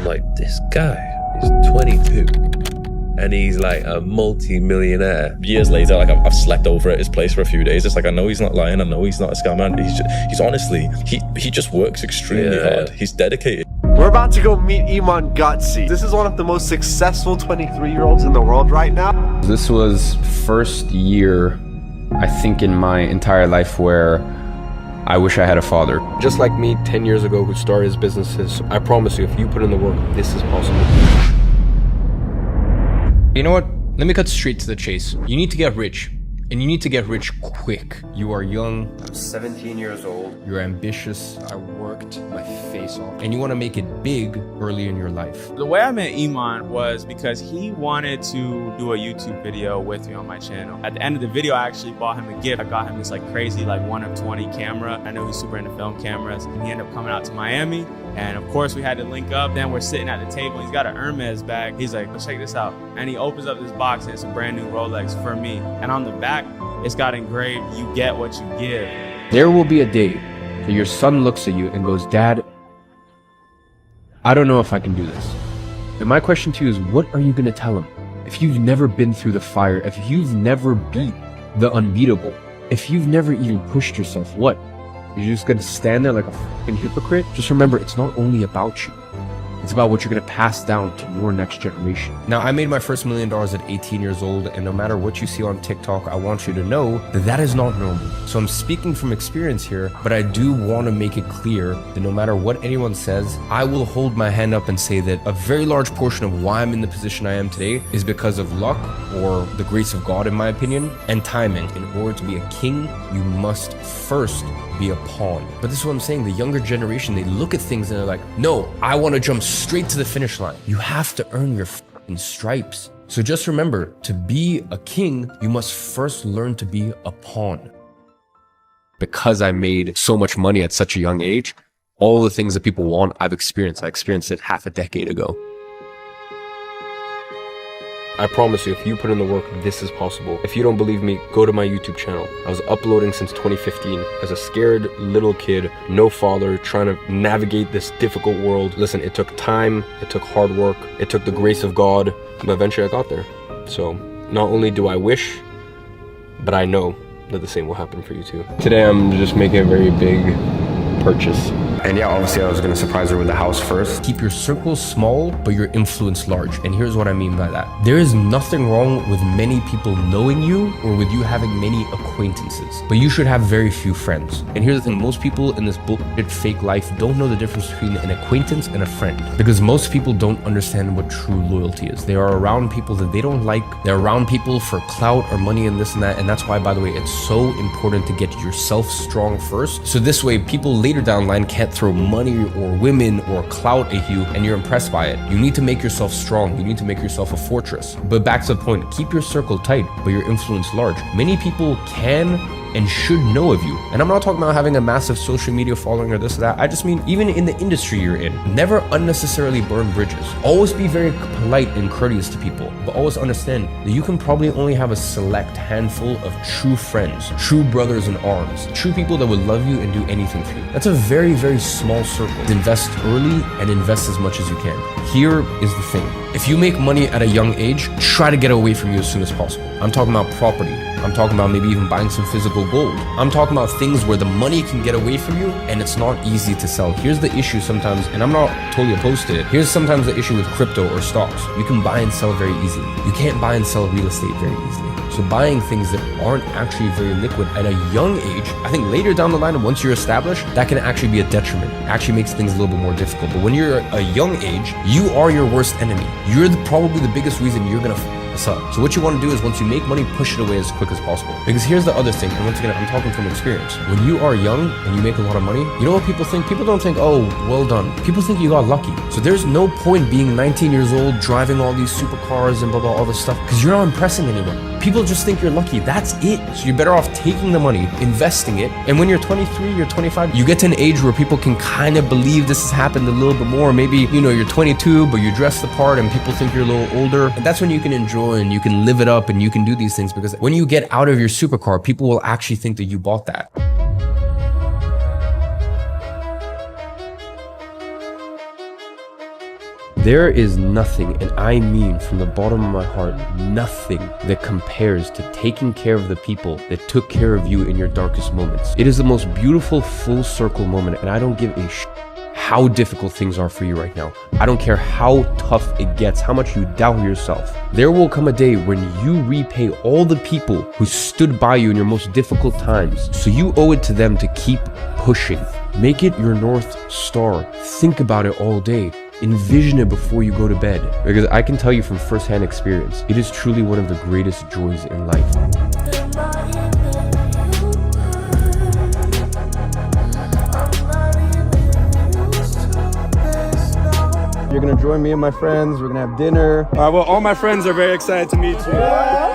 Like, this guy is 22 and he's like a multi-millionaire. Years later, like I've slept over at his place for a few days. It's like, I know he's not lying. I know he's not a scammer. He's honestly, he just works extremely hard. He's dedicated. We're about to go meet Iman Gadzhi. This is one of the most successful 23-year-olds in the world right now. This was first year, I think, in my entire life where I wish I had a father. Just like me 10 years ago who started his businesses, I promise you, if you put in the work, this is possible. You know what? Let me cut straight to the chase. You need to get rich. And you need to get rich quick. You are young. I'm 17 years old. You're ambitious. I worked my face off. And you want to make it big early in your life. The way I met Iman was because he wanted to do a YouTube video with me on my channel. At the end of the video, I actually bought him a gift. I got him this like crazy like 1 of 20 camera. I know he's super into film cameras. And he ended up coming out to Miami. And of course we had to link up. Then we're sitting at the table. He's got an Hermes bag. He's like, let's check this out. And he opens up this box and it's a brand new Rolex for me. And on the back, it's got engraved, you get what you give. There will be a day that your son looks at you and goes, Dad, I don't know if I can do this. And my question to you is, what are you going to tell him? If you've never been through the fire, if you've never beat the unbeatable, if you've never even pushed yourself, what? You're just going to stand there like a fucking hypocrite? Just remember, it's not only about you. It's about what you're going to pass down to your next generation. Now, I made my first $1 million at 18 years old, and no matter what you see on TikTok, I want you to know that that is not normal. So I'm speaking from experience here, but I do want to make it clear that no matter what anyone says, I will hold my hand up and say that a very large portion of why I'm in the position I am today is because of luck, or the grace of God in my opinion, and timing. In order to be a king, you must first be a pawn. But this is what I'm saying, the younger generation, they look at things and they're like, no, I want to jump straight to the finish line. You have to earn your fucking stripes. So just remember, to be a king, you must first learn to be a pawn. Because I made so much money at such a young age, all the things that people want, I've experienced. I experienced it half a decade ago. I promise you, if you put in the work, this is possible. If you don't believe me, go to my YouTube channel. I was uploading since 2015 as a scared little kid, no father, trying to navigate this difficult world. Listen, it took time, it took hard work, it took the grace of God, but eventually I got there. So not only do I wish, but I know that the same will happen for you too. Today I'm just making a very big purchase. And yeah, obviously I was going to surprise her with the house first. Keep your circle small, but your influence large. And here's what I mean by that. There is nothing wrong with many people knowing you or with you having many acquaintances, but you should have very few friends. And here's the thing, most people in this bullshit fake life don't know the difference between an acquaintance and a friend, because most people don't understand what true loyalty is. They are around people that they don't like. They're around people for clout or money and this and that. And that's why, by the way, it's so important to get yourself strong first. So this way, people later down the line can't throw money or women or clout at you and you're impressed by it. You need to make yourself strong. You need to make yourself a fortress. But back to the point, keep your circle tight, but your influence large. Many people can and should know of you. And I'm not talking about having a massive social media following or this or that. I just mean even in the industry you're in, never unnecessarily burn bridges. Always be very polite and courteous to people, but always understand that you can probably only have a select handful of true friends, true brothers in arms, true people that would love you and do anything for you. That's a very, very small circle. Invest early and invest as much as you can. Here is the thing. If you make money at a young age, try to get away from you as soon as possible. I'm talking about property. I'm talking about maybe even buying some physical gold. I'm talking about things where the money can get away from you and it's not easy to sell. Here's the issue sometimes, and I'm not totally opposed to it. Here's sometimes the issue with crypto or stocks. You can buy and sell very easily. You can't buy and sell real estate very easily. So buying things that aren't actually very liquid at a young age, I think later down the line, once you're established, that can actually be a detriment. It actually makes things a little bit more difficult. But when you're a young age, you are your worst enemy. You're probably the biggest reason you're gonna this up. So what you want to do is once you make money, push it away as quick as possible. Because here's the other thing, and once again, I'm talking from experience. When you are young and you make a lot of money, you know what people think? People don't think, oh, well done. People think you got lucky. So there's no point being 19 years old, driving all these supercars and blah, blah, all this stuff, because you're not impressing anyone. People just think you're lucky. That's it. So you're better off taking the money, investing it. And when you're 23, you're 25, you get to an age where people can kind of believe this has happened a little bit more. Maybe, you know, you're 22, but you dress the part and people think you're a little older. And that's when you can enjoy and you can live it up and you can do these things, because when you get out of your supercar, people will actually think that you bought that. There is nothing, and I mean from the bottom of my heart, nothing that compares to taking care of the people that took care of you in your darkest moments. It is the most beautiful full circle moment, and I don't give a how difficult things are for you right now. I don't care how tough it gets, how much you doubt yourself. There will come a day when you repay all the people who stood by you in your most difficult times. So you owe it to them to keep pushing. Make it your North Star. Think about it all day. Envision it before you go to bed. Because I can tell you from firsthand experience, it is truly one of the greatest joys in life. You're gonna join me and my friends. We're gonna have dinner. Well, all my friends are very excited to meet you.